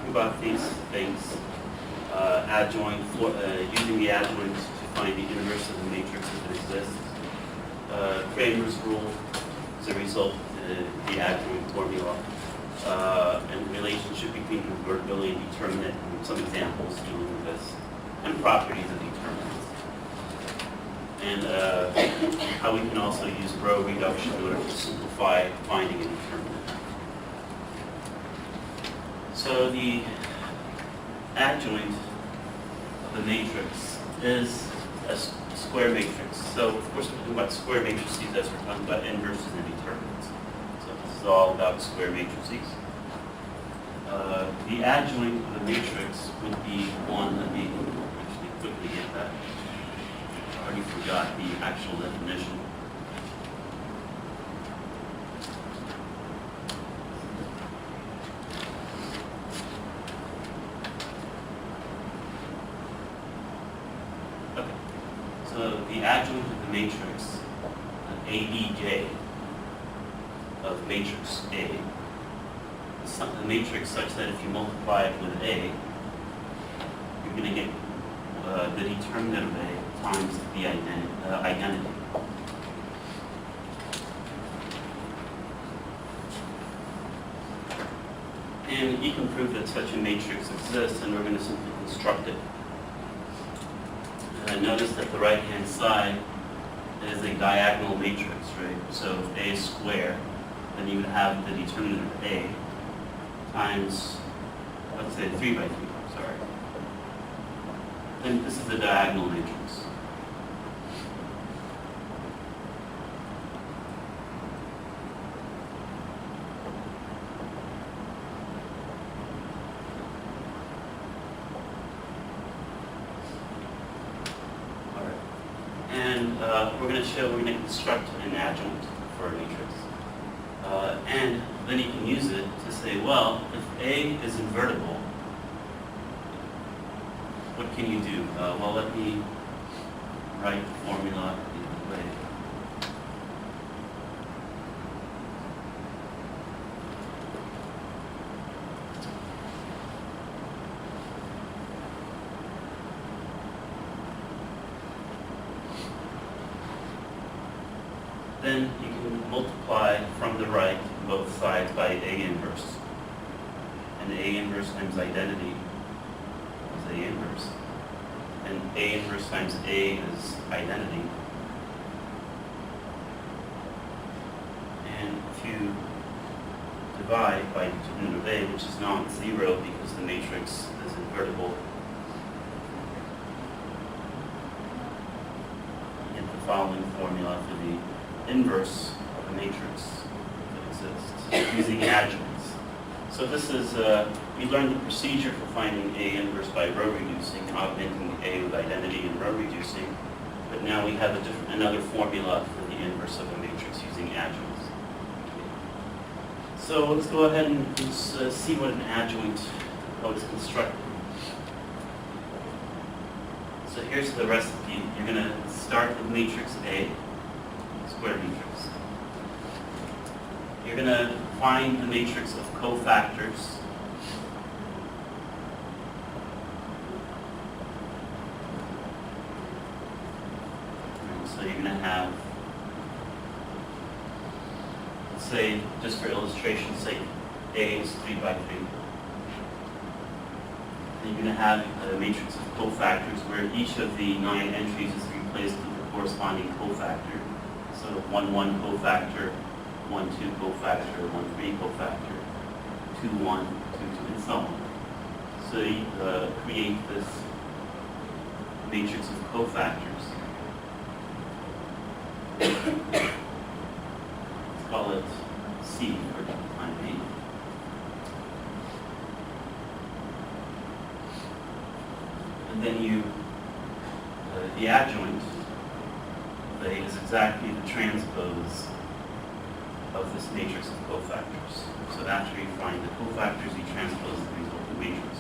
talking about these things. Using the adjoint to find the inverse of the matrix if it exists. Kramer's rule is a result of the adjoint formula. And the relationship between invertibility and determinant, and some examples dealing with this, and properties of determinants. And how we can also use row reduction in order to simplify finding a determinant. So the adjoint of the matrix is a square matrix. So of course we're talking about square matrices as we're talking about inverses and determinants. So this is all about square matrices. The adjoint of the matrix would be one. Let me actually quickly get that. I already forgot the actual definition. Okay. So the adjoint of the matrix, ABJ of matrix A, is a matrix such that if you multiply it with A, you're going to get the determinant of A times the identity. And you can prove that such a matrix exists, and we're going to simply construct it. Notice that the right-hand side is a diagonal matrix, right? So if A is square, then you would have the determinant of A times, let's say 3 by 3, sorry. Then this is the diagonal matrix. And we're going to construct an adjoint for a matrix. And then you can use it to say, well, if A is invertible, what can you do? Well, let me write the formula in a way. Then you can multiply from the right both sides by A inverse. And A inverse times identity is A inverse. And A inverse times A is identity. And if you divide by determinant of A, which is non-zero because the matrix is invertible, you get the following formula for the inverse of a matrix that exists using adjoints. So this is, we learned the procedure for finding A inverse by row reducing, augmenting A with identity and row reducing, but now we have another formula for the inverse of a matrix using adjoints. So let's go ahead and see what an adjoint, how it's constructed. So here's the recipe. You're going to start with matrix A, square matrix. You're going to find the matrix of cofactors. And so you're going to have, let's say, just for illustration's sake, A is 3 by 3. And you're going to have a matrix of cofactors where each of the 9 entries is replaced with a corresponding cofactor. So 1, 1 cofactor, 1, 2 cofactor, 1, 3 cofactor, 2, 1, 2, 2, and so on. So you create this matrix of cofactors. Let's call it C for the time being. And then you, the adjoint is exactly the transpose of this matrix of cofactors. So after you find the cofactors, you transpose the resulting matrix.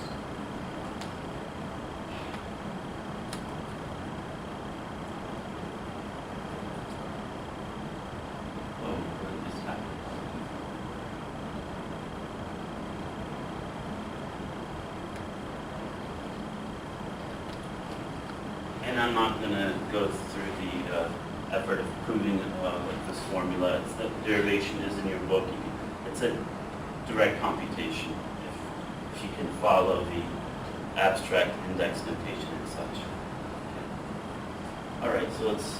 Oh, what just happened? and I'm not going to go through the effort of proving this formula. It's the derivation is in your book. It's a direct computation if you can follow the abstract index notation and such. Okay. All right, so let's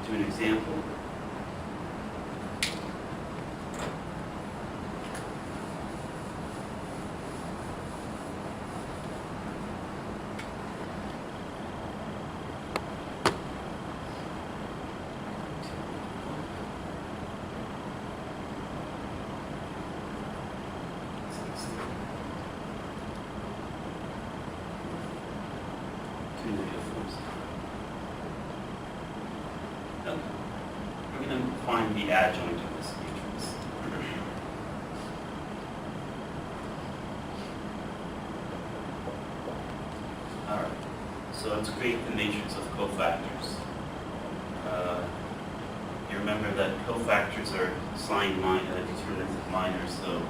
do an example. We're going to find the adjoint of this matrix. All right, so let's create the matrix of cofactors. You remember that cofactors are signed determinants of minors, so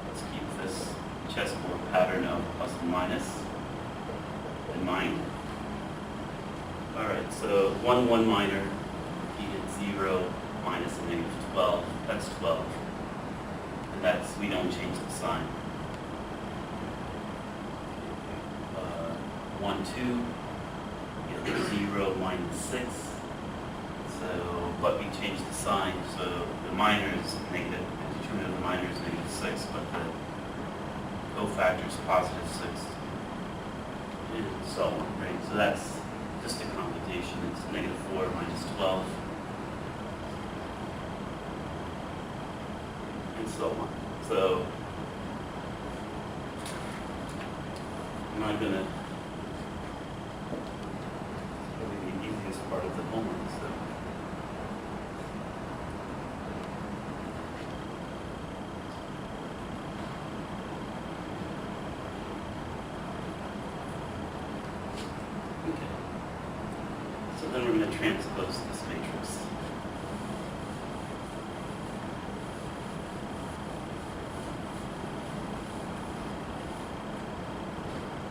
let's keep this chessboard pattern of plus and minus in mind. All right, so 1, 1 minor, you get 0 minus a negative 12, that's 12. And that's, we don't change the sign. 1, 2, you get 0 minus 6. So, but we change the sign, so the minor is negative, the determinant of the minor is negative 6, but the cofactor is positive 6, and so on, right? So that's just a computation. It's negative 4 minus 12, and so on. So I'm not going to, probably the easiest part of the homework. So then we're going to transpose this matrix.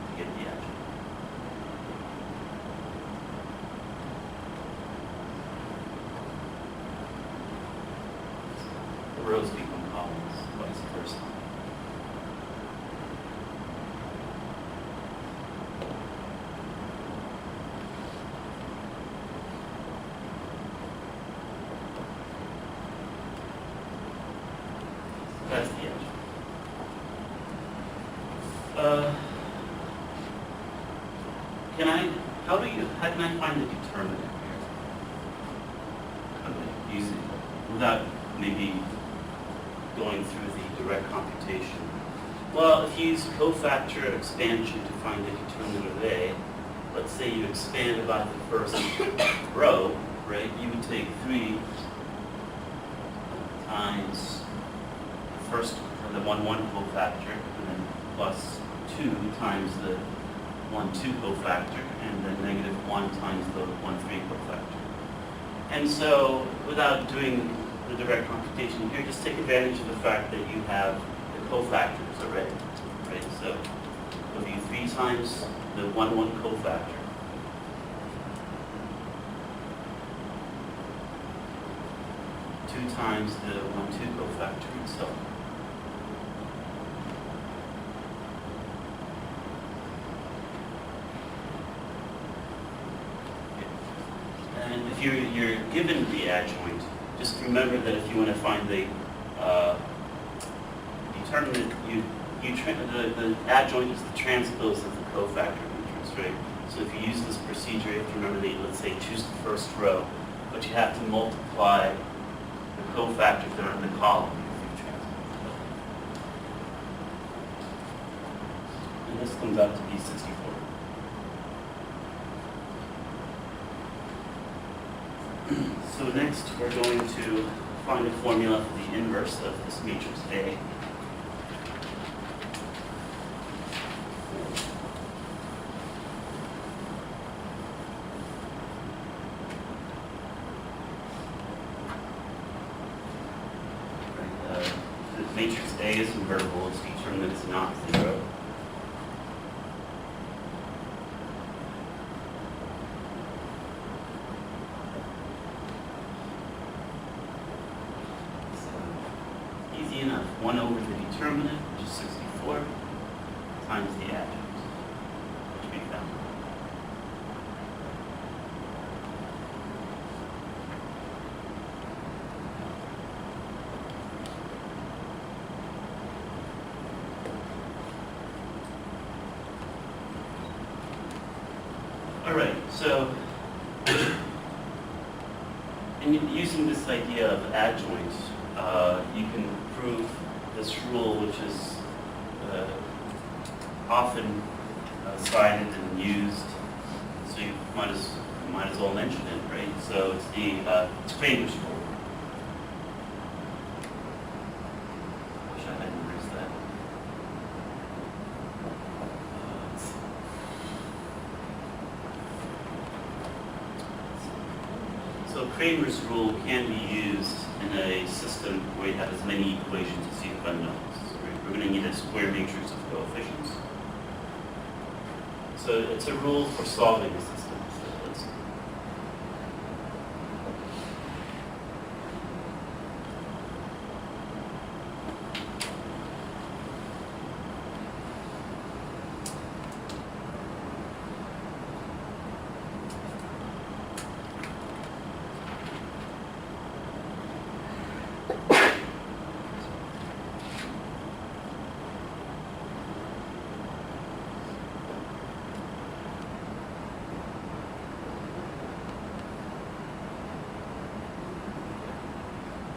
To get the adjoint. The rows become columns, vice versa. That's the edge. How can I find the determinant here? Okay, using, without maybe going through the direct computation. Well, if you use cofactor expansion to find the determinant of A, let's say you expand about the first row, right? You would take 3 times first the 1, 1 cofactor, and then plus 2 times the 1, 2 cofactor, and then negative 1 times the 1, 3 cofactor. And so, without doing the direct computation here, just take advantage of the fact that you have the cofactors already, right? So, we'll do 3 times the 1, 1 cofactor. Times the 1, 2 cofactor, and so on. And if you're given the adjoint, just remember that if you want to find the determinant, the adjoint is the transpose of the cofactor matrix, right? So if you use this procedure, you have to remember that, let's say, choose the first row, but you have to multiply the cofactors that are in the column. And this comes out to be 64. So next we're going to find a formula for the inverse of this matrix A. Matrix A is invertible, its determinant is not 0. 1 over the determinant, which is 64, times the adjunct, which we found. All right, so using this idea of adjoint, you can prove this rule, which is often cited and used, so you might as well mention it, right? So it's the Cramer's rule. Wish I hadn't erased that. So Cramer's rule can be used in a system where you have as many equations as you have unknowns. We're going to need a square matrix of coefficients. So it's a rule for solving a system. So let's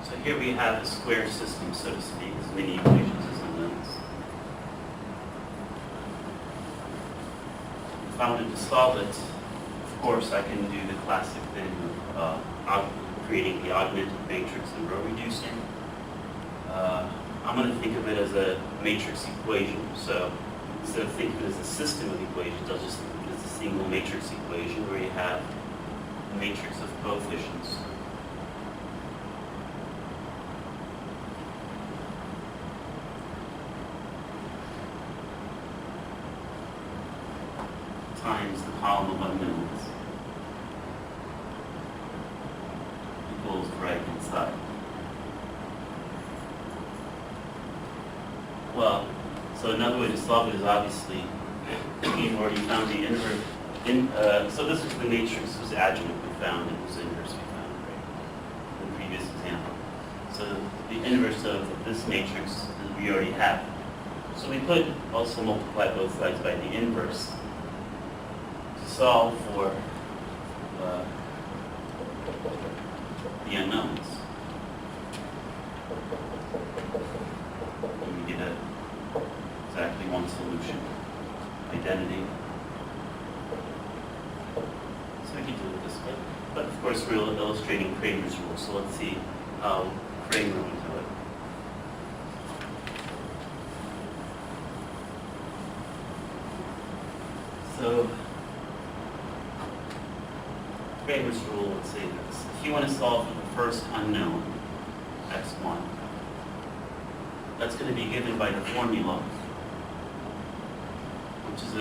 So here we have a square system, so to speak, as many equations as unknowns. If I wanted to solve it, of course, I can do the classic thing of creating the augmented matrix and row reducing. I'm going to think of it as a matrix equation. So instead of thinking of it as a system of equations, I'll just think of it as a single matrix equation where you have a matrix of coefficients. Times the column of unknowns equals the right-hand side. Well, so another way to solve it is obviously, we've already found the inverse. So this is the matrix whose adjoint we found and whose inverse we found, right? In the previous example. So the inverse of this matrix we already have. So we could also multiply both sides by the inverse. Solve for the unknowns. And we get exactly one solution, identity. So we can do it this way. But of course we're illustrating Cramer's rule, so let's see how Cramer would do it. So Cramer's rule would say this. If you want to solve for the first unknown, x1, that's going to be given by the formula, which is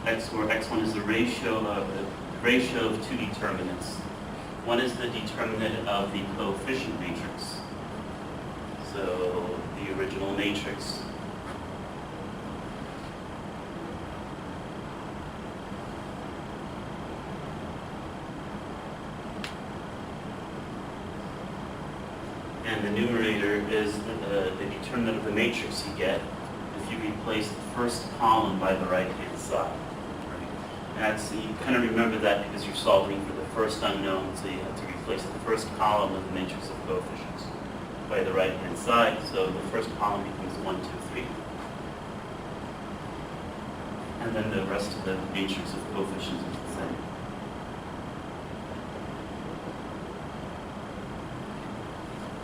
x, where x1 is the ratio of two determinants. One is the determinant of the coefficient matrix, so the original matrix. And the numerator is the determinant of the matrix you get if you replace the first column by the right-hand side. Right? And that's, you kind of remember that because you're solving for the first unknown, so you have to replace the first column of the matrix of coefficients by the right-hand side. So the first column becomes 1, 2, 3. And then the rest of the matrix of coefficients is the same.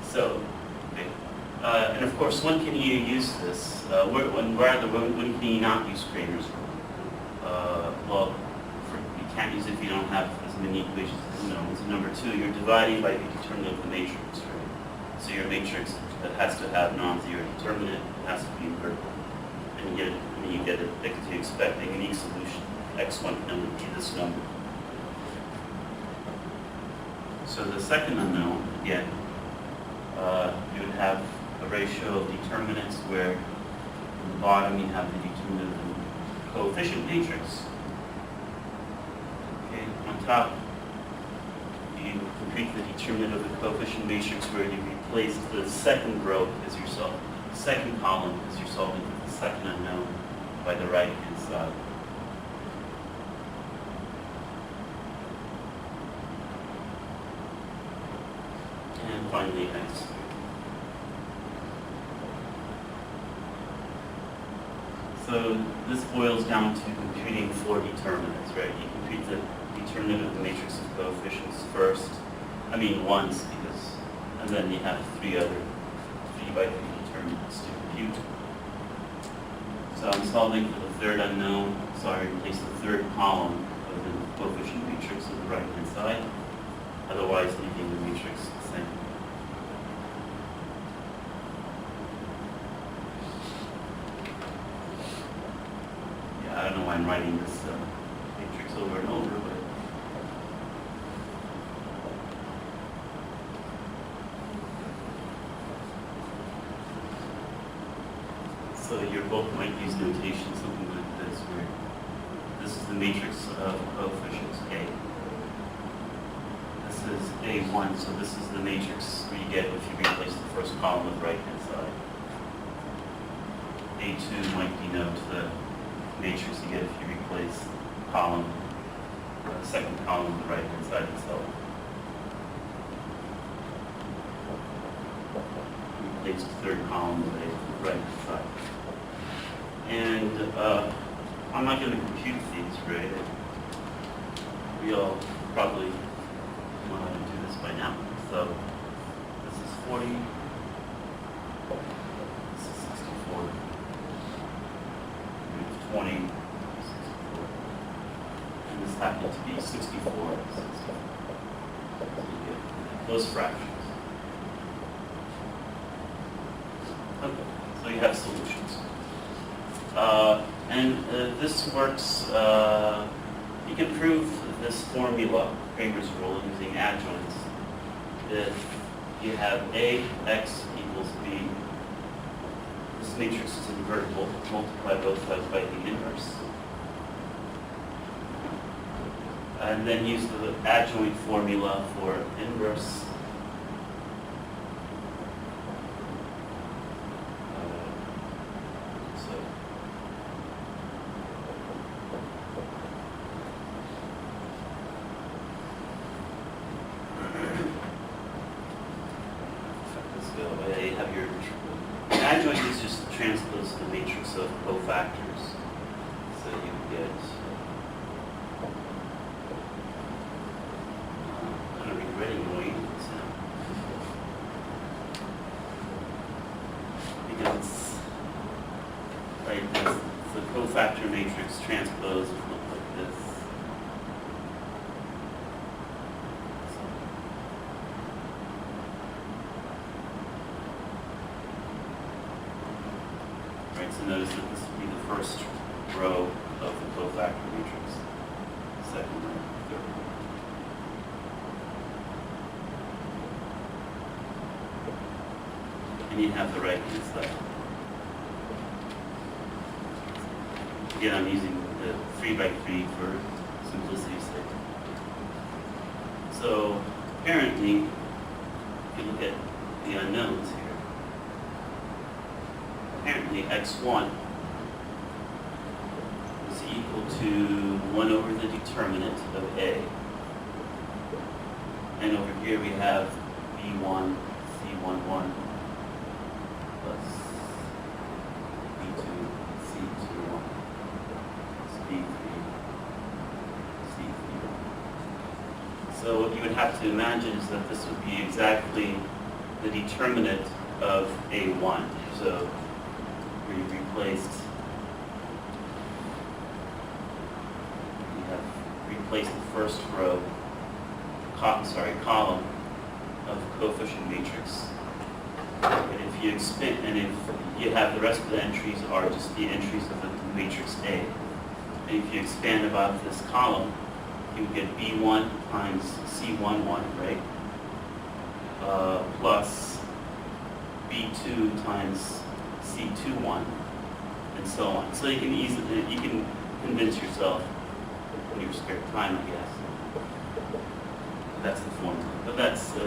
So, okay. And of course, when can you use this? When can you not use Cramer's rule? Well, you can't use it if you don't have as many equations as unknowns. And number two, you're dividing by the determinant of the matrix, right? So your matrix that has to have non-zero determinant has to be invertible. And you get it because you expect a unique solution. x1 can only be this number. So the second unknown, again, you would have a ratio of determinants where on the bottom you have the determinant of the coefficient matrix. Okay, on top you complete the determinant of the coefficient matrix where you replace the second row as your second column as you're solving for the second unknown by the right hand side. And finally, X. So this boils down to computing 4 determinants, right? You compute the determinant of the matrix of coefficients first. Once, and then you have 3 by 3 determinants to compute. So I'm solving for the third unknown, so I replace the third column of the coefficient matrix on the right hand side, otherwise leaving the matrix the same. Yeah, I don't know why I'm writing this matrix over and over, but so your book might use notation, something like this, where this is the matrix of coefficients A. This is A1, so this is the matrix where you get if you replace the first column with the right-hand side. A2 might denote the matrix you get if you replace column, the second column with the right-hand side and so on. Replace the third column with the right-hand side. And I'm not going to compute these, right? We all probably know how to do this by now. So this is 40. This is 64. There's 20. 64. And this happened to be 64. So you get those fractions. Okay, so you have solutions. This works, you can prove this formula, Kramer's rule, using adjoints. If you have A, X equals B, this matrix is invertible, multiply both sides by the inverse. And then use the adjoint formula for inverse. Adjoint is just the transpose of the matrix of cofactors. So you get kind of regretting going this now. Because right, the cofactor matrix transpose would look like this. So notice that this would be the first row of the cofactor matrix, second row, third row. And you have the right hand side. Again, I'm using the 3 by 3 for simplicity's sake. So apparently, if you look at the unknowns here, apparently x1 is equal to 1 over the determinant of A. And over here we have B1, C11 plus B2, C21 plus B3, C31. So what you would have to imagine is that this would be exactly the determinant of A1. So we replaced the first row, column of coefficient matrix. And if you expand, and if you have the rest of the entries are just the entries of the matrix A. And if you expand about this column, you get B1 times C11, right? Plus B2 times C21, and so on. So you can convince yourself in your spare time, I guess. That's the formula. But that's, so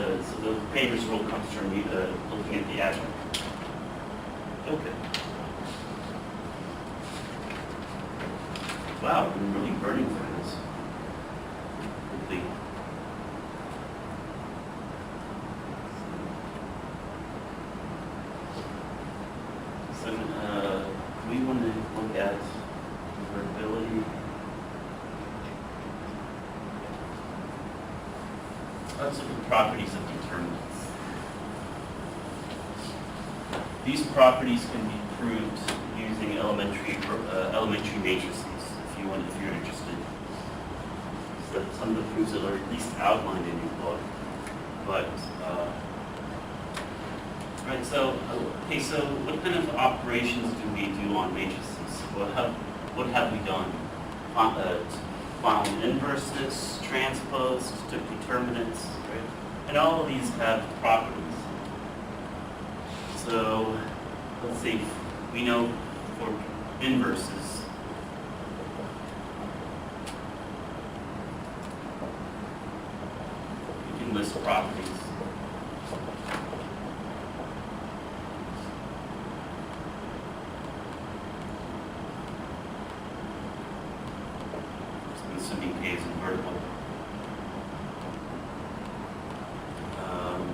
the Pater's rule comes from looking at the adjoint. Okay. Wow, I'm really burning through this. Complete. So, we want to look at invertibility. Let's look at properties of determinants. These properties can be proved using elementary matrices, if you're interested. So some of the proofs that are at least outlined in your book. But right, so okay, so what kind of operations do we do on matrices? What have we done? Found inverses, transposed, took determinants, right? And all of these have properties. So let's see, we know for inverses, we can list properties. Assuming K is invertible.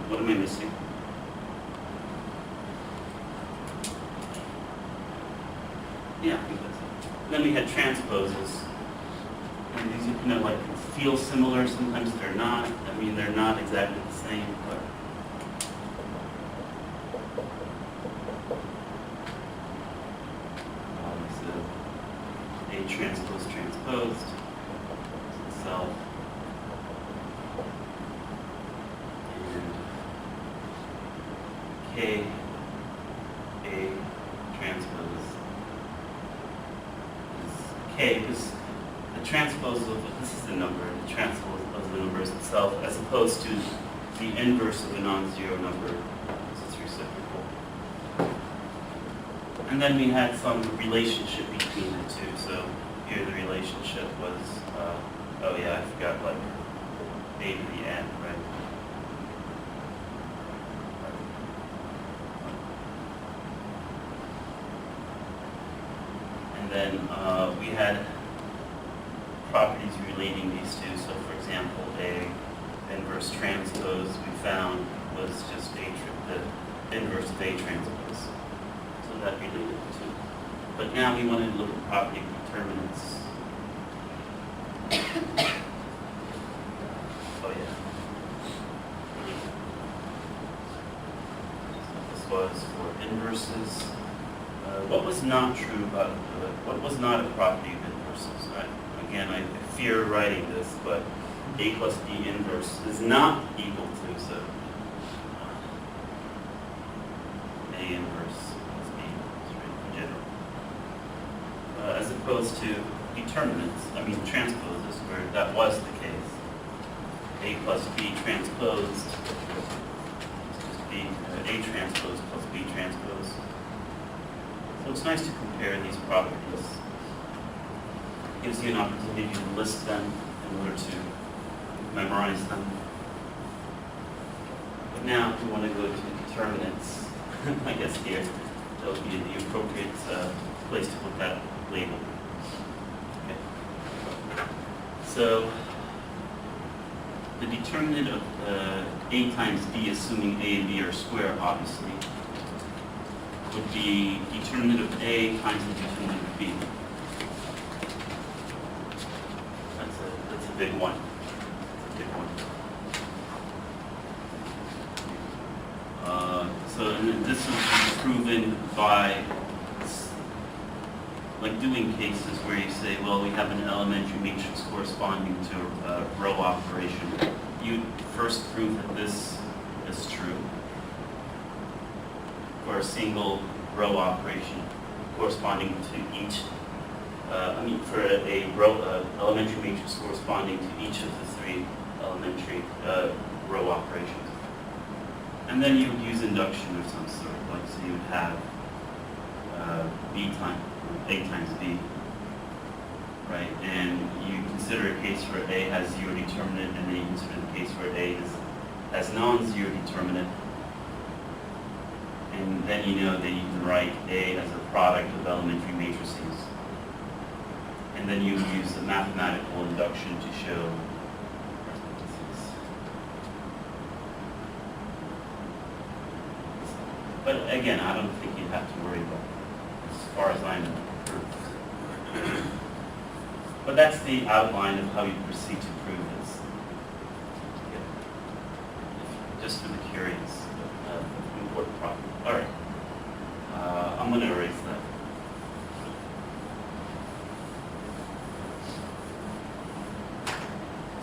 What am I missing? Yeah, I think that's it. Then we had transposes. And these, like feel similar, sometimes they're not. I mean, they're not exactly the same, but so A transpose transposed itself. And K A transpose is K, because the transpose of this is the number, the transpose of the numbers itself, as opposed to the inverse of a non-zero number, so it's reciprocal. And then we had some relationship between the two. So here the relationship was, oh yeah, I forgot, like A to the n, right? And then we had properties relating these two. So for example, A inverse transpose we found was just the inverse of A transpose. So that related the two. But now we want to look at property of determinants. Oh yeah. So this was for inverses. What was not true about what was not a property of inverses? Again, I fear writing this, but A plus B inverse is not equal to, so A inverse plus B in general. As opposed to determinants, transposes, where that was the case. A plus B transposed, A transpose plus B transpose. So it's nice to compare these properties. It gives you an opportunity to list them in order to memorize them. But now, if we want to go to determinants, I guess here, that would be the appropriate place to put that label. Okay. So, the determinant of A times B, assuming A and B are square, obviously, would be determinant of A times the determinant of B. That's a big one. That's a big one. And this is proven by like doing cases where you say, well, we have an elementary matrix corresponding to a row operation. You first prove that this is true for a single row operation corresponding to each, for a row elementary matrix corresponding to each of the three elementary row operations. And then you would use induction of some sort, like so you would have A times B, right? And you consider a case where A has zero determinant, and then you consider the case where A has non-zero determinant. And then you know that you can write A as a product of elementary matrices. And then you use the mathematical induction to show. But again, I don't think you have to worry about it, as far as I know. But that's the outline of how you proceed to prove this. Just for the curious, important problem. All right. I'm going to erase that.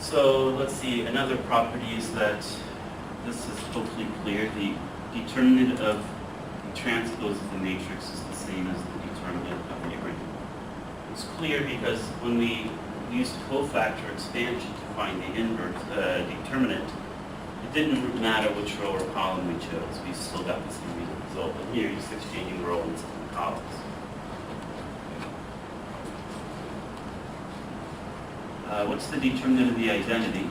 So let's see, another property is that this is hopefully clear. The determinant of the transpose of the matrix is the same as the determinant of the original. It's clear because when we used cofactor expansion to find the inverse determinant, it didn't matter which row or column we chose. We still got the same result. And here, you're just exchanging rows and columns. What's the determinant of the identity?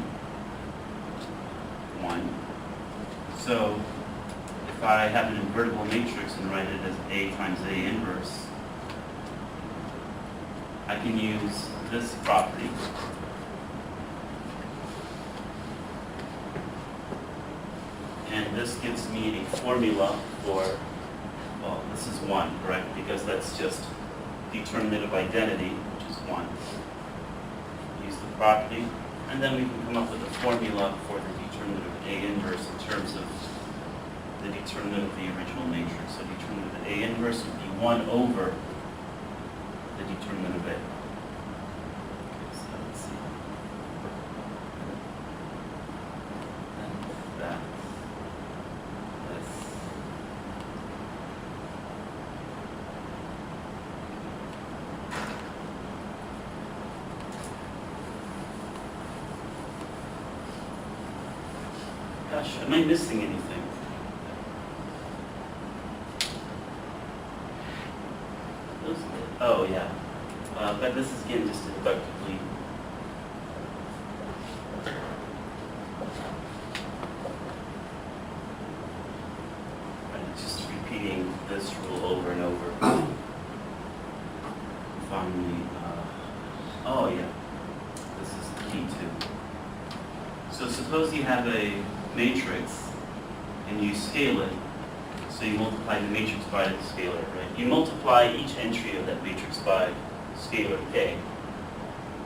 1. So if I have an invertible matrix and write it as A times A inverse, I can use this property. And this gives me a formula for, well, this is 1, correct? Because that's just determinant of identity, which is 1. Use the property, and then we can come up with a formula for the determinant of A inverse in terms of the determinant of the original matrix. So determinant of A inverse would be 1 over the determinant of A. Okay, so let's see. And that. This. Gosh, am I missing anything? Oh, yeah. But this is, again, just deductively. I'm just repeating this rule over and over. Finally, oh, yeah. This is the key, too. So suppose you have a matrix, and you scale it. So you multiply the matrix by the scalar, right? You multiply each entry of that matrix by scalar k.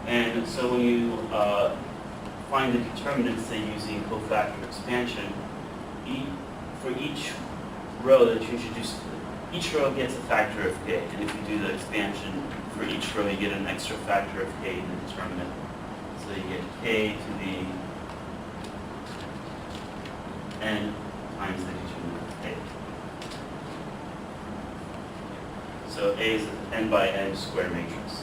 And so when you find the determinant, say using cofactor expansion, for each row that you introduce, each row gets a factor of k. And if you do the expansion for each row, you get an extra factor of k in the determinant. So you get k to the n times the determinant of k. So A is an n by n square matrix.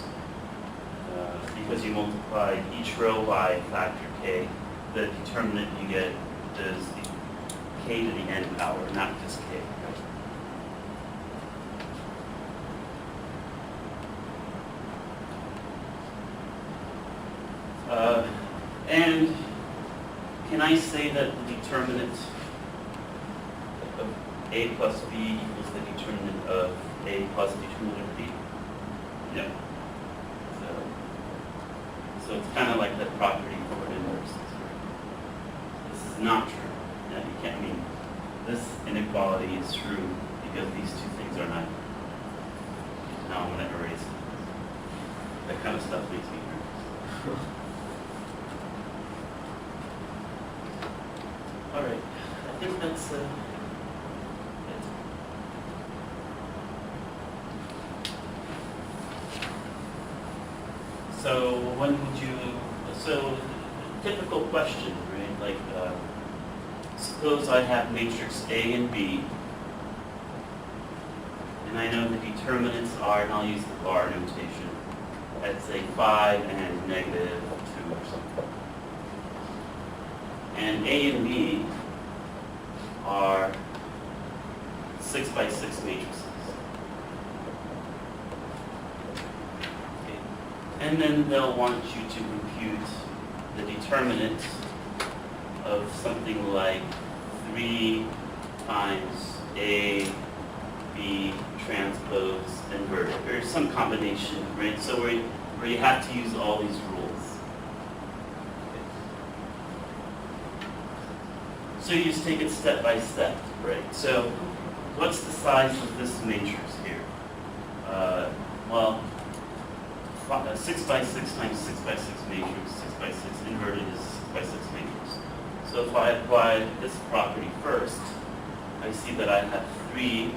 Because you multiply each row by factor k, the determinant you get is the k to the n power, not just k. And can I say that the determinant of A plus B equals the determinant of A plus the determinant of B? No. So it's kind of like that property for an inverse. This is not true. No, you can't. I mean, this inequality is true because these two things are not. Now I'm going to erase it. That kind of stuff makes me nervous. All right. I think that's it. So when would you, so typical question, right? Like, suppose I have matrix A and B, and I know the determinants are, and I'll use the bar notation, at say 5 and negative 2 or something. And A and B are 6 by 6 matrices. Okay. And then they'll want you to compute the determinant of something like 3 times A, B, transpose, inverted. There's some combination, right? So where you have to use all these rules. Okay. So you just take it step by step, right? So what's the size of this matrix here? Well, 6 by 6 times 6 by 6 matrix, 6 by 6 inverted is 6 by 6 matrix. So if I apply this property first, I see that I have 3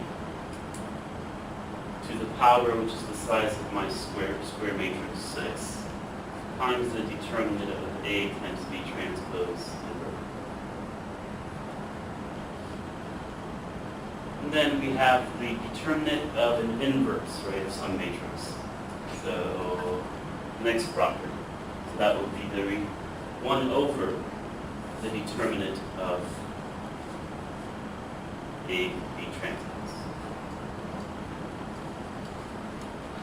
to the power, which is the size of my square matrix 6, times the determinant of A times B transpose inverted. And then we have the determinant of an inverse, right, of some matrix. So next property. So that would be the 1 over the determinant of A, B transpose.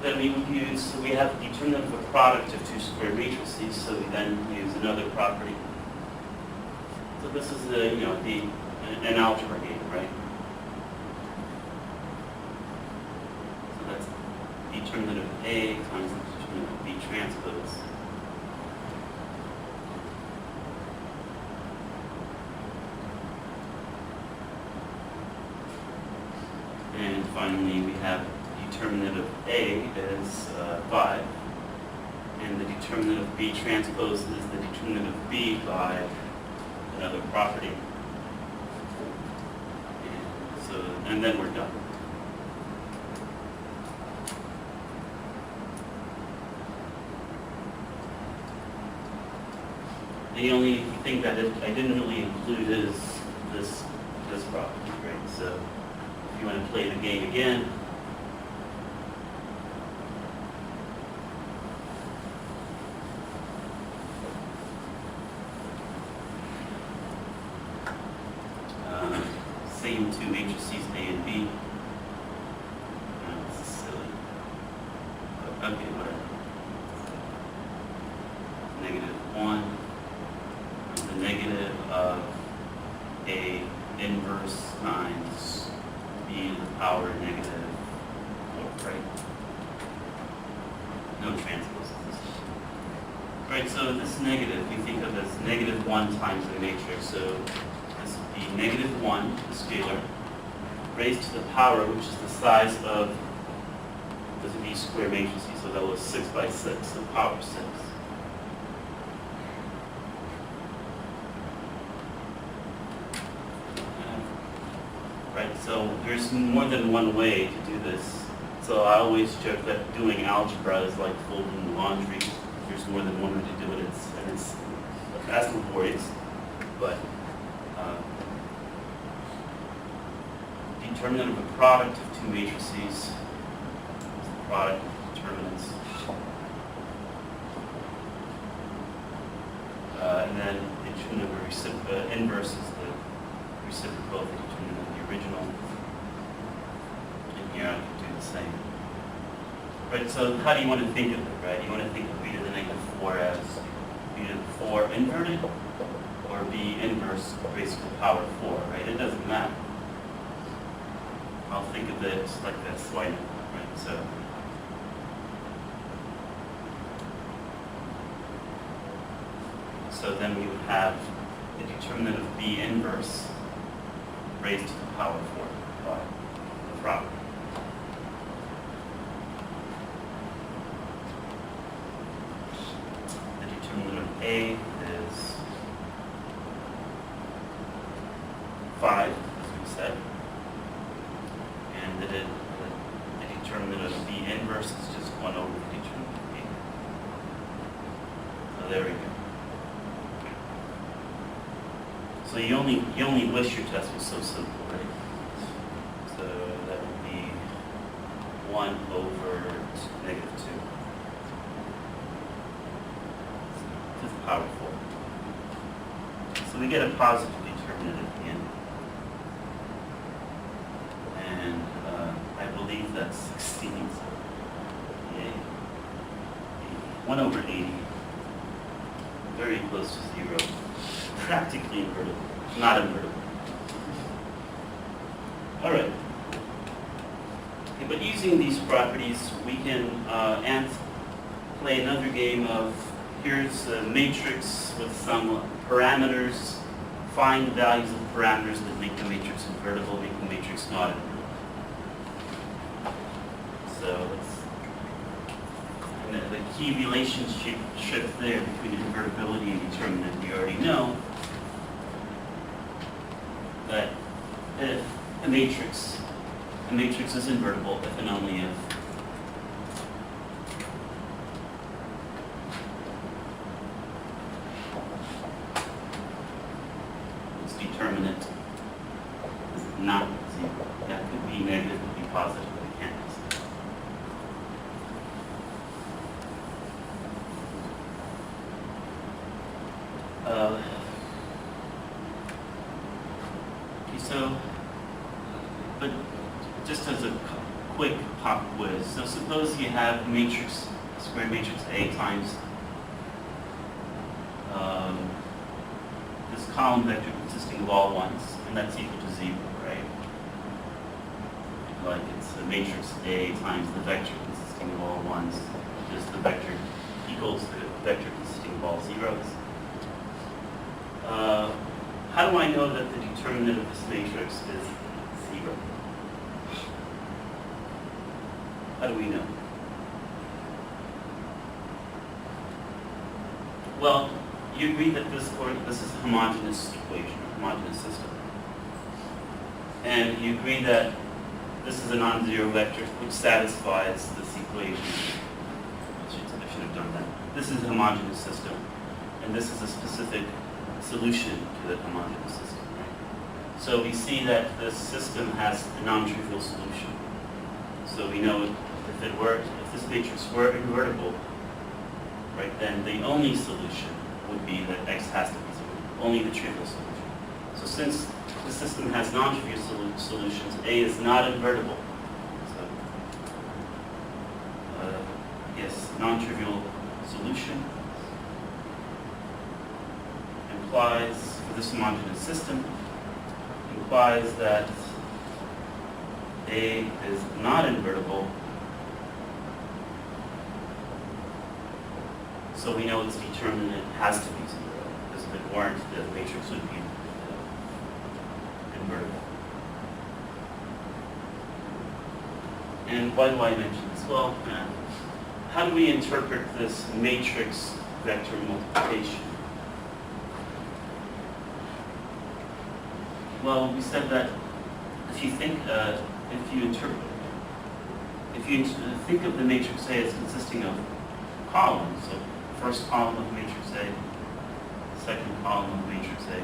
Then we would use, so we have the determinant of a product of 2 square matrices, so we then use another property. So this is an algebra game, right? So that's determinant of A times the determinant of B transpose. And finally, we have determinant of A is 5, and the determinant of B transpose is the determinant of B by another property. And then we're done. The only thing that I didn't really include is this property, right? So if you want to play the game again, same 2 matrices A and B. This is silly. But okay, whatever. -1. The negative of A inverse times B to the power negative 4, right? No transpose. Right, so this negative we think of as -1 times the matrix. So this would be -1, the scalar, raised to the power, which is the size of the B square matrices. So that was 6 by 6, so power 6. Right, so there's more than one way to do this. So I always joke that doing algebra is like folding laundry. There's more than one way to do it. It's as laborious, but determinant of a product of 2 matrices is the product of determinants. And then the determinant of a inverse is the reciprocal of the determinant of the original. And here I can do the same. Right, so how do you want to think of it, right? You want to think of b to the -4 as b to the 4 inverted, or b inverse raised to the power 4, right? It doesn't matter. I'll think of it like this, why not, right? So then we would have the determinant of b inverse raised to the power 4 by the property. The determinant of A is 5, as we said. And the determinant of B inverse is just 1 over the determinant of B. So there we go. So you only wish your test was so simple, right? So that would be 1 over -2 to the power 4. So we get a positive determinant at the end. 1 over 80, very close to 0, practically invertible, not invertible. All right. Okay, but using these properties, we can play another game of, here's a matrix with some parameters, find the values of parameters that make the matrix invertible, make the matrix not invertible. So and the key relationship there between invertibility and determinant, we already know that if a matrix is invertible if and only if its determinant is not 0. That could be negative, it could be positive, but it can't be 0. So, but just as a quick pop quiz, so suppose you have matrix, square matrix A times this column vector consisting of all ones, and that's equal to 0, right? Like it's a matrix A times the vector consisting of all ones, is the vector equals the vector consisting of all zeros. How do I know that the determinant of this matrix is 0? How do we know? Well, you agree that this is a homogeneous equation, a homogeneous system. And you agree that this is a non-zero vector which satisfies this equation. I should have done that. This is a homogeneous system, and this is a specific solution to the homogeneous system, right? So we see that this system has a non-trivial solution. So we know if this matrix were invertible, right, then the only solution would be that x has to be 0, only the trivial solution. So since the system has non-trivial solutions, A is not invertible. So yes, non-trivial solution implies, for this homogeneous system, implies that A is not invertible, so we know its determinant has to be 0, because if it weren't, the matrix would be invertible. And why do I mention this? Well, how do we interpret this matrix vector multiplication? Well, we said that if you think of the matrix A as consisting of columns, so first column of matrix A, second column of matrix A,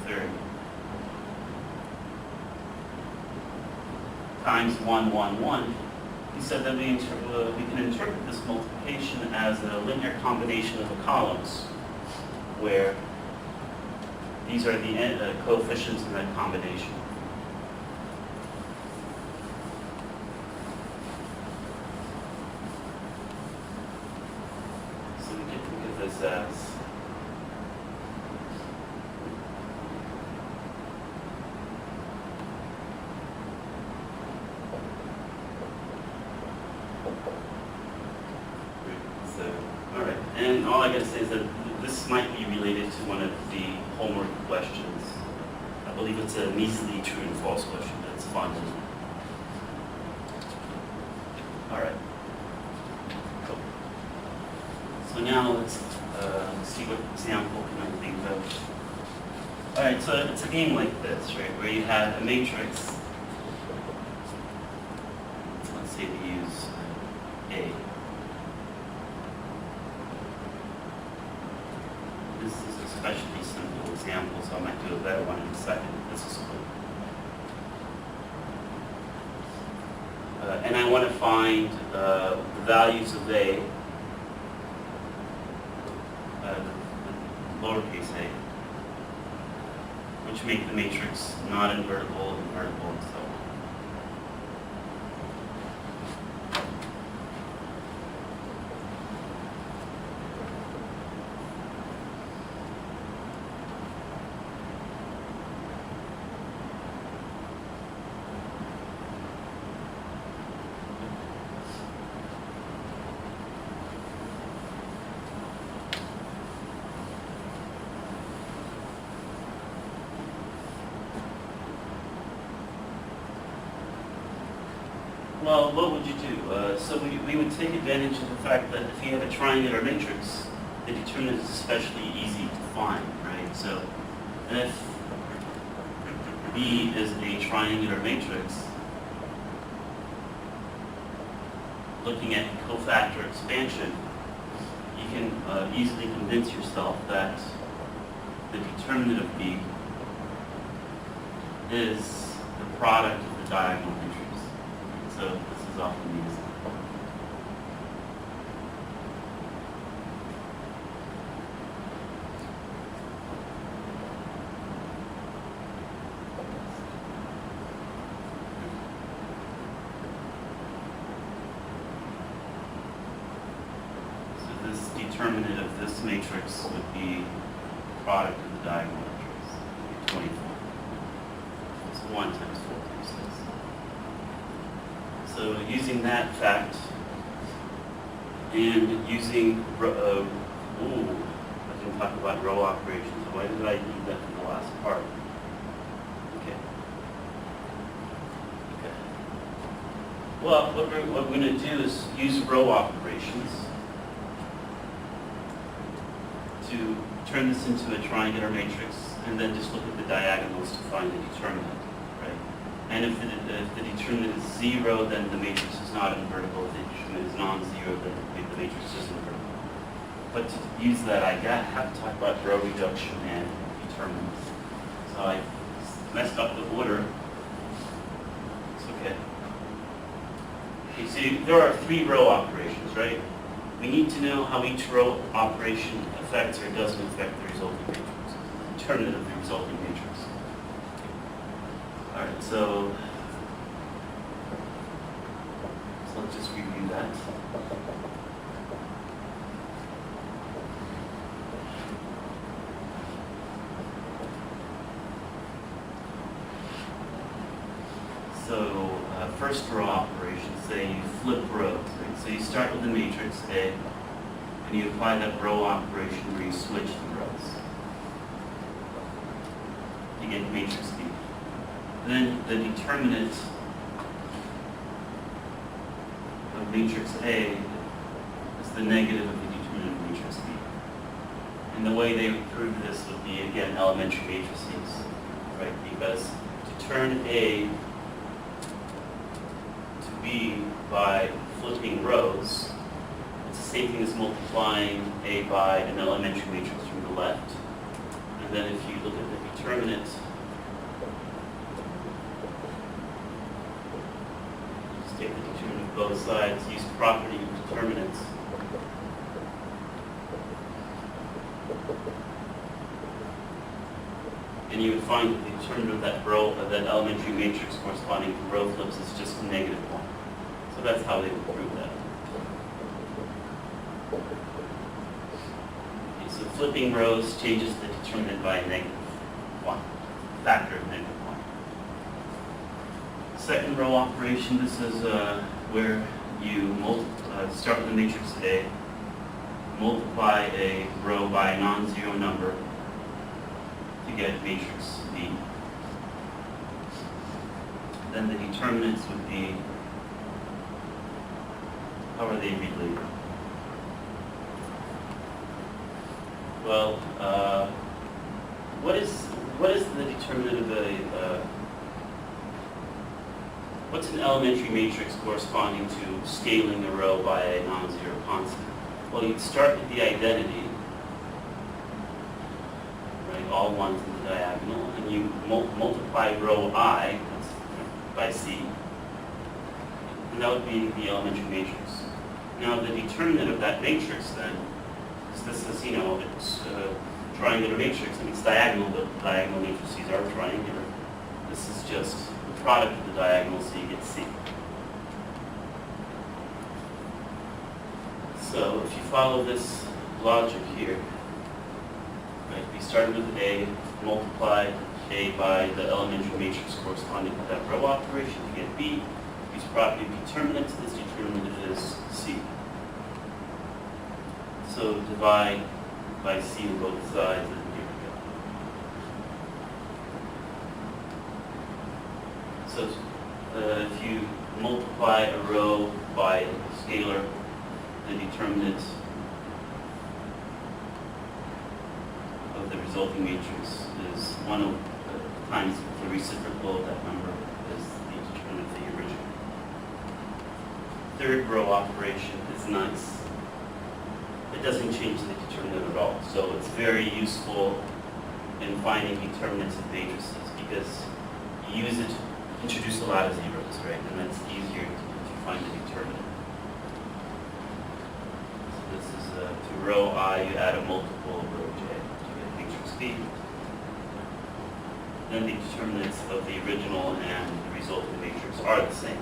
third, times 1, 1, 1, we said that we can interpret this multiplication as a linear combination of the columns, where these are the coefficients in that combination. So we can think of this as all right. And all I gotta say is that this might be related to one of the homework questions. I believe it's a measly true and false question, but it's fun. All right. Cool. So now let's see what example can I think of. All right, so it's a game like this, right, where you have a matrix. Let's say we use A. This is especially simple example, so I might do a better one in a second. This is cool. And I want to find the values of A, lowercase a, which make the matrix not invertible, invertible, and so on. Well, what would you do? So we would take advantage of the fact that if you have a triangular matrix, the determinant is especially easy to find, right? So if B is a triangular matrix, looking at cofactor expansion, you can easily convince yourself that the determinant of B is the product of the diagonal matrix. So this is often used. So this determinant of this matrix would be the product of the diagonal matrix, 24. It's 1 times 4 times 6. So using that fact and using, I didn't talk about row operations. Why did I leave that in the last part? Okay. Well, what we're going to do is use row operations to turn this into a triangular matrix and then just look at the diagonals to find the determinant, right? And if the determinant is 0, then the matrix is not invertible. If the determinant is non-zero, then the matrix is invertible. But to use that, I have to talk about row reduction and determinants. So I messed up the order. It's okay. Okay, so there are 3 row operations, right? We need to know how each row operation affects or doesn't affect the resulting matrix, the determinant of the resulting matrix. All right, so let's just review that. So first row operation, say you flip rows, right? So you start with the matrix A, and you apply that row operation where you switch the rows to get matrix B. Then the determinant of matrix A is the negative of the determinant of matrix B. And the way they would prove this would be, again, elementary matrices, right? Because to turn A to B by flipping rows, it's the same thing as multiplying A by an elementary matrix from the left. And then if you look at the determinant, just take the determinant of both sides, use property of determinants. And you would find that the determinant of that row, of that elementary matrix corresponding to row flips is just -1. So that's how they would prove that. Okay, so flipping rows changes the determinant by -1, factor of -1. Second row operation, this is where you start with the matrix A, multiply a row by a non-zero number to get matrix B. Then the determinants would be, how are they related? Well, what is the determinant of what's an elementary matrix corresponding to scaling a row by a non-zero constant? Well, you'd start with the identity, right, all ones in the diagonal, and you multiply row I by C, and that would be the elementary matrix. Now, the determinant of that matrix then, because this is, it's a triangular matrix, and it's diagonal, but diagonal matrices are triangular. This is just the product of the diagonal, so you get C. So if you follow this logic here, right, we started with A, multiplied A by the elementary matrix corresponding to that row operation to get B. Use property of determinants. This determinant is C. So divide by C on both sides, and here we go. So if you multiply a row by a scalar, the determinant of the resulting matrix is 1 over times the reciprocal of that number is the determinant of the original. Third row operation is nice. It doesn't change the determinant at all. So it's very useful in finding determinants of matrices because you use it to introduce a lot of zeros, right? And that's easier to find the determinant. So this is to row I, you add a multiple of row j to get matrix B. Then the determinants of the original and the resulting matrix are the same.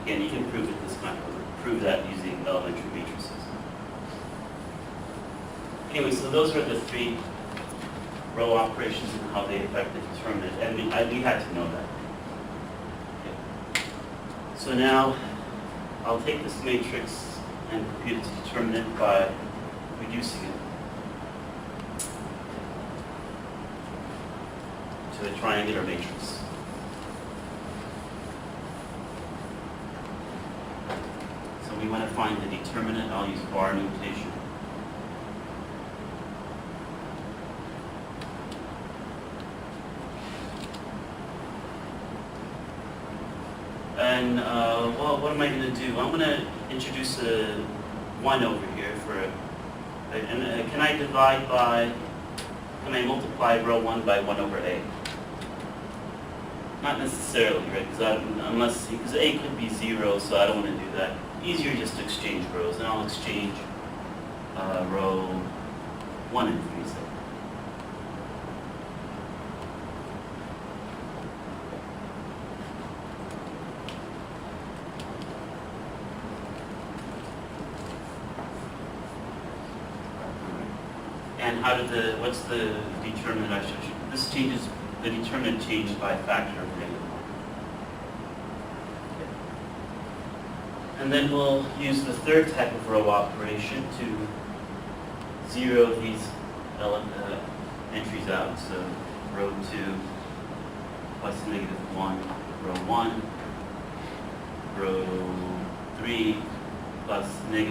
Again, you can prove it this kind of prove that using elementary matrices. Anyway, so those are the 3 row operations and how they affect the determinant, and we had to know that. Okay. So now, I'll take this matrix and compute its determinant by reducing it to a triangular matrix. So we want to find the determinant. I'll use bar notation. And well, what am I going to do? I'm going to introduce a 1 over here can I divide by, can I multiply row 1 by 1 over A? Not necessarily, right? Because A could be 0, so I don't want to do that. Easier just to exchange rows, and I'll exchange row 1 and 3, say. And what's the determinant I showed you? This changes, the determinant changed by a factor of -1. Okay. And then we'll use the third type of row operation to zero these entries out. So row 2 plus -1, row 1, row 3 plus -A,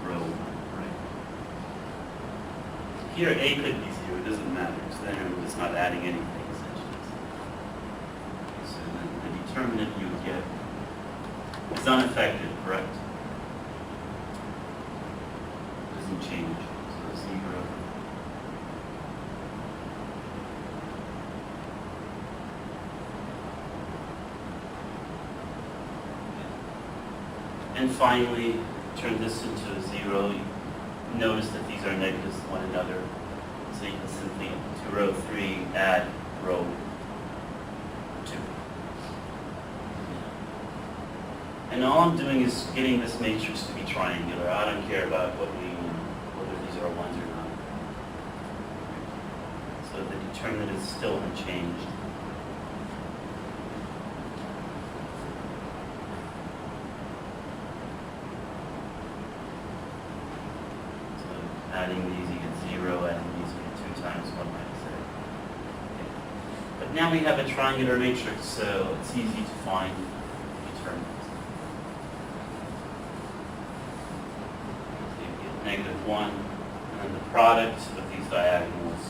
row 1. Here, A could be 0, it doesn't matter, so then it's not adding anything, essentially. So then the determinant you would get is unaffected, correct? Doesn't change, so 0. And finally, turn this into a 0. Notice that these are negatives to one another, so you can simply, to row 3, add row 2. And all I'm doing is getting this matrix to be triangular. I don't care about whether these are 1s or not. So the determinant is still unchanged. Adding these, you get 0, adding these, you get 2 times 1 minus A. Okay. But now we have a triangular matrix, so it's easy to find determinants. So you get -1, and then the product of these diagonals.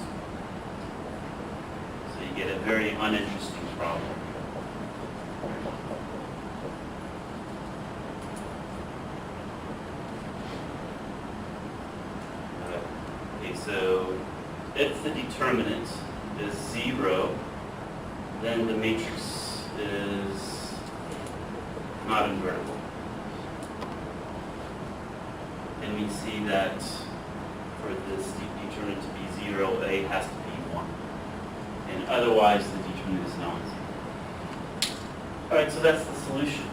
So you get a very uninteresting problem. So if the determinant is 0, then the matrix is not invertible. And we see that for this determinant to be 0, A has to be 1. And otherwise, the determinant is non-zero. All right, so that's the solution.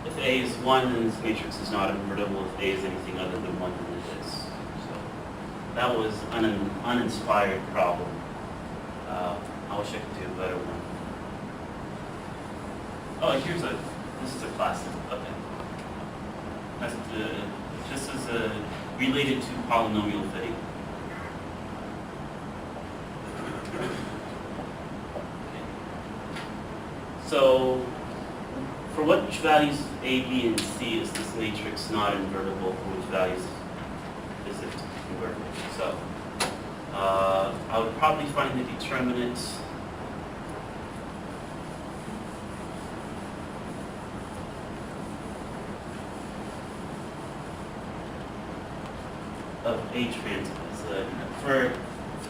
If A is 1, then this matrix is not invertible. If A is anything other than 1, then it is. That was an uninspired problem. I wish I could do a better one. Oh, this is a classic. Okay. That's this is related to polynomial fitting. Okay. So which values A, B, and C is this matrix not invertible, for which values is it invertible? So I would probably find the determinant of A transpose.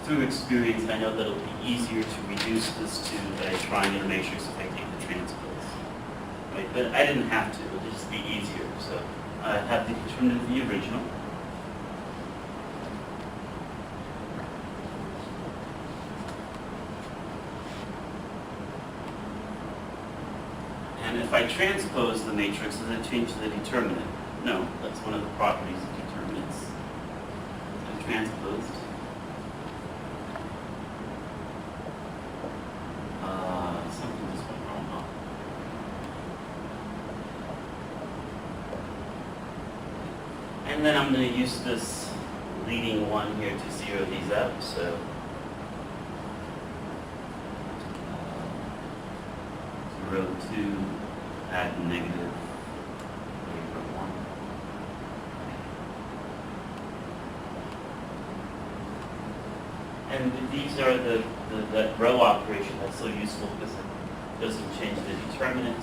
Through experience, I know that it'll be easier to reduce this to a triangular matrix if I take the transpose. Right? But I didn't have to, it'll just be easier. So I have the determinant of the original. And if I transpose the matrix, does it change the determinant? No, that's one of the properties of determinants. So transposed. Something just went wrong. Huh? And then I'm going to use this leading one here to zero these out. So 0, 2, add negative 1. And these are that row operation that's so useful because it doesn't change the determinant.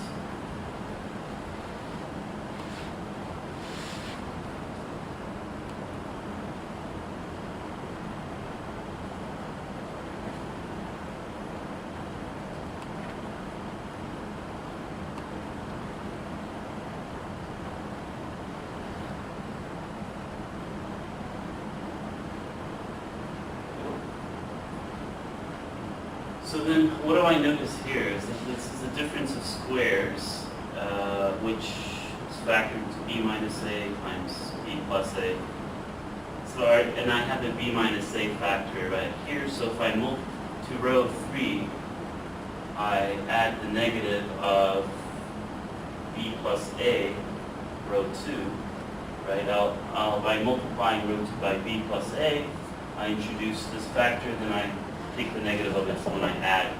So then what do I notice here is that this is a difference of squares, which is factored to b minus a times b plus a. So and I have the b minus a factor right here, so if I move to row 3, I add the negative of b plus a, row 2, right? By multiplying row 2 by b plus a, I introduce this factor, then I take the negative of it, so when I add,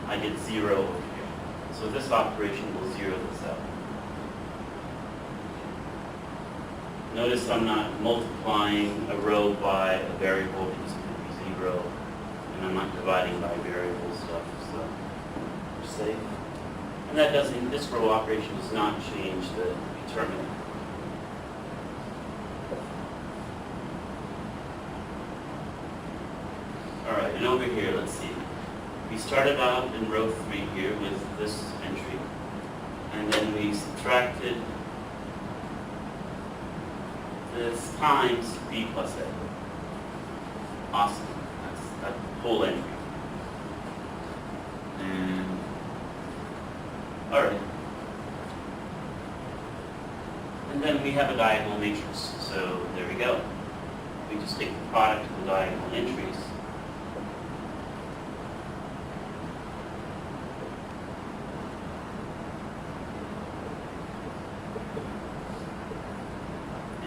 I get 0 over here. So this operation will zero this out. Notice I'm not multiplying a row by a variable because it could be 0, and I'm not dividing by variable stuff, so we're safe. And that doesn't, this row operation does not change the determinant. Alright, and over here, let's see. We started out in row 3 here with this entry, and then we subtracted this times b plus a. Awesome. That's that whole entry. And, alright. And then we have a diagonal matrix, so there we go. We just take the product of the diagonal entries.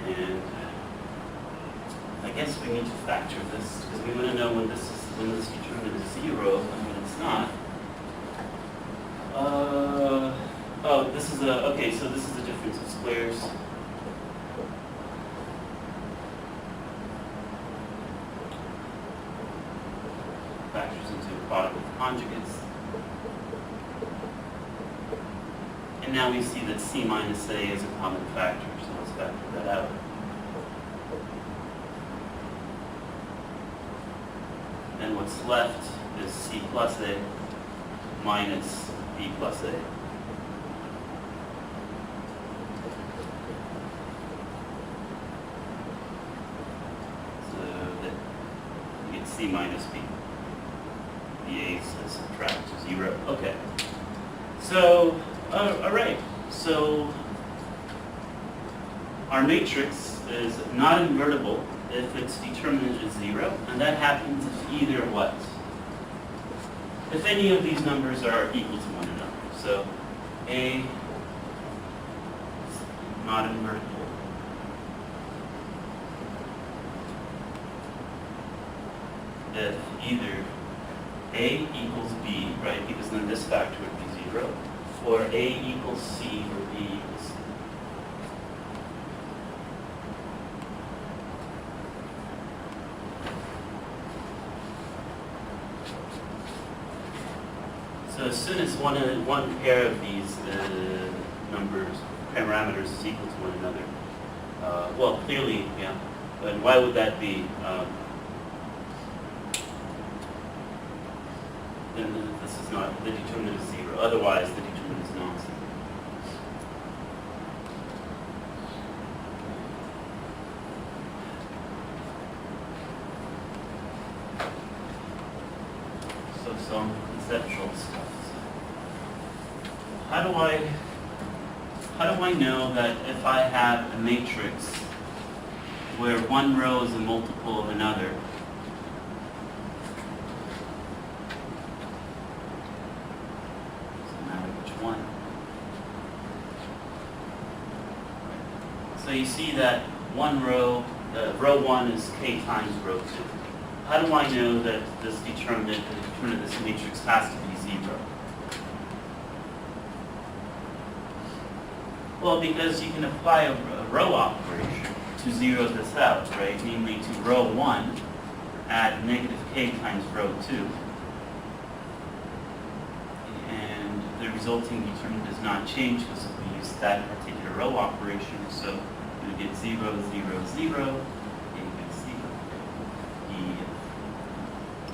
And I guess we need to factor this because we want to know when this determinant is 0 and when it's not. Oh, this is okay, so this is the difference of squares. Factors into a product of conjugates. And now we see that c minus a is a common factor, so let's factor that out. And what's left is c plus a minus b plus a. So that you get c minus b. The a says subtract to 0. Okay. So, all right. So our matrix is not invertible if its determinant is 0, and that happens if either what? If any of these numbers are equal to one another. So A is not invertible if either A equals B, right, because then this factor would be 0, for A equals C or B equals C. So as soon as one pair of these parameters is equal to one another, well, clearly, yeah. But why would that be? Then this is not, the determinant is 0. Otherwise, the determinant is non-zero. So some conceptual stuff. How do I know that if I have a matrix where one row is a multiple of another, doesn't matter which one. So you see that one row, row 1 is k times row 2. How do I know that this determinant, the determinant of this matrix has to be 0? Well, because you can apply a row operation to zero this out, right? Namely, to row 1, add negative k times row 2. And the resulting determinant does not change because if we use that particular row operation. So you would get 0, 0, 0, and you get 0.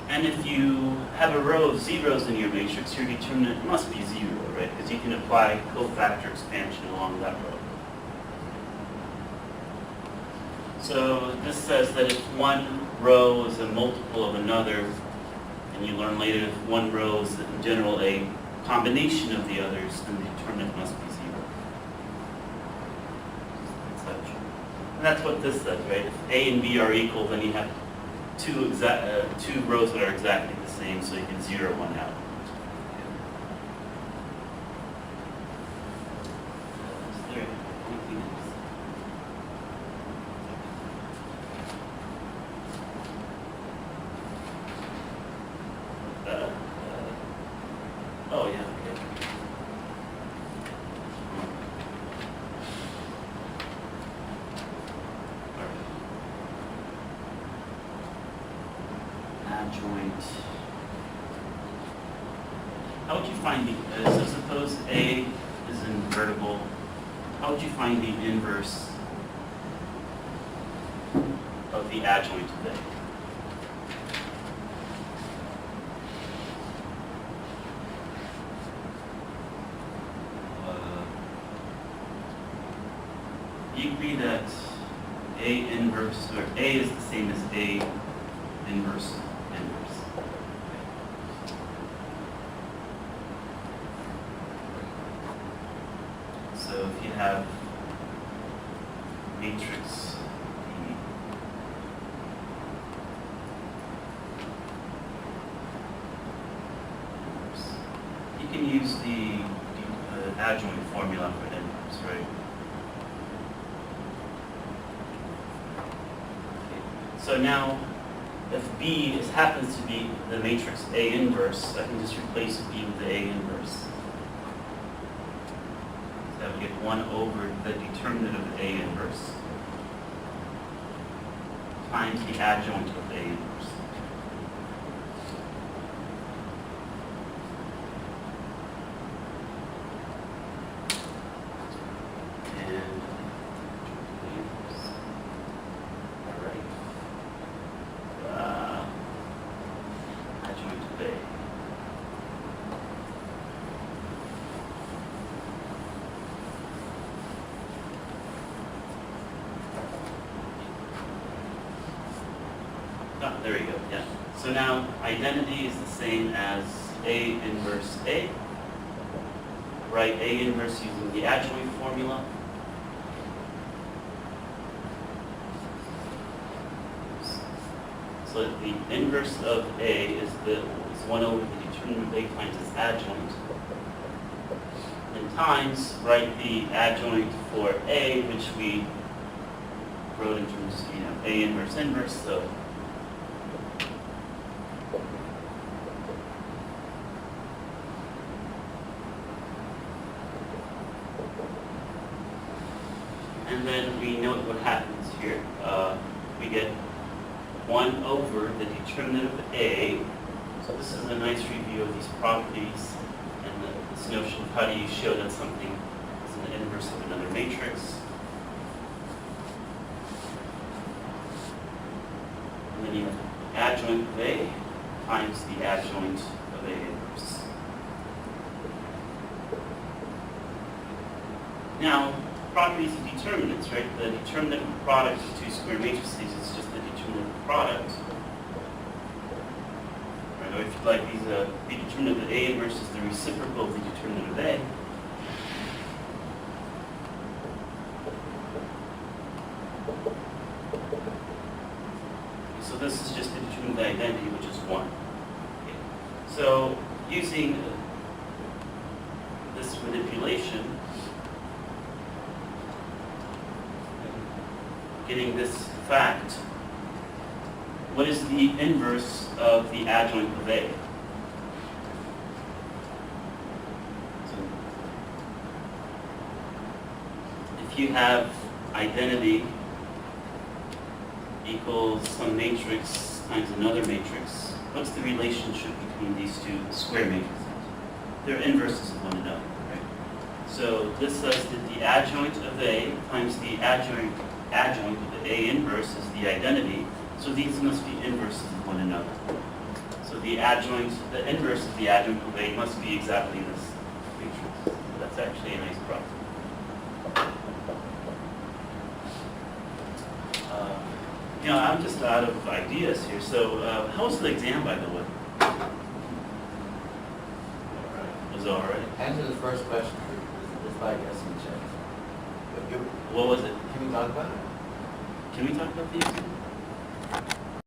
And if you have a row of zeros in your matrix, your determinant must be 0, right? Because you can apply cofactor expansion along that row. So this says that if one row is a multiple of another, and you learn later if one row is in general a combination of the others, then the determinant must be 0. And that's what this says, right? If A and B are equal, then you have two rows that are exactly the same, so you can 0 one out. Is there anything else? Oh yeah, okay. Adjoint. How would you find the, so suppose A is invertible, how would you find the inverse of the adjoint of A? You agree that A inverse, or A is the same as A inverse. So if you have matrix E, you can use the adjoint formula for inverse, right? So now, if B happens to be the matrix A inverse, I can just replace B with the A inverse. So I would get 1 over the determinant of A inverse times the adjoint of A inverse. There we go, yeah. So now identity is the same as A inverse A. Write A inverse using the adjoint formula. So the inverse of A is 1 over the determinant of A times its adjoint. And times, write the adjoint for A, which we wrote in terms of, A inverse inverse, so and then we note what happens here. We get 1 over the determinant of A. So this is a nice review of these properties and this notion of how do you show that something is an inverse of another matrix. And then you have the adjoint of A times the adjoint of A inverse. Now, properties of determinants, right? The determinant of the product of two square matrices is just the determinant of the product. Right? Or if you like, the determinant of A inverse is the reciprocal of the determinant of A. So this is just the determinant of the identity, which is 1. Okay. So using this manipulation, getting this fact, what is the inverse of the adjoint of A? So if you have identity equals some matrix times another matrix, what's the relationship between these two square matrices? They're inverses of one another, right? So this says that the adjoint of A times the adjoint of the A inverse is the identity, so these must be inverses of one another. So the inverse of the adjoint of A must be exactly this matrix. So that's actually a nice property. I'm just out of ideas here. So how was the exam, by the way? Was it all right? Answer the first question. It's like guessing check. What was it? Can we talk about it? Can we talk about the exam?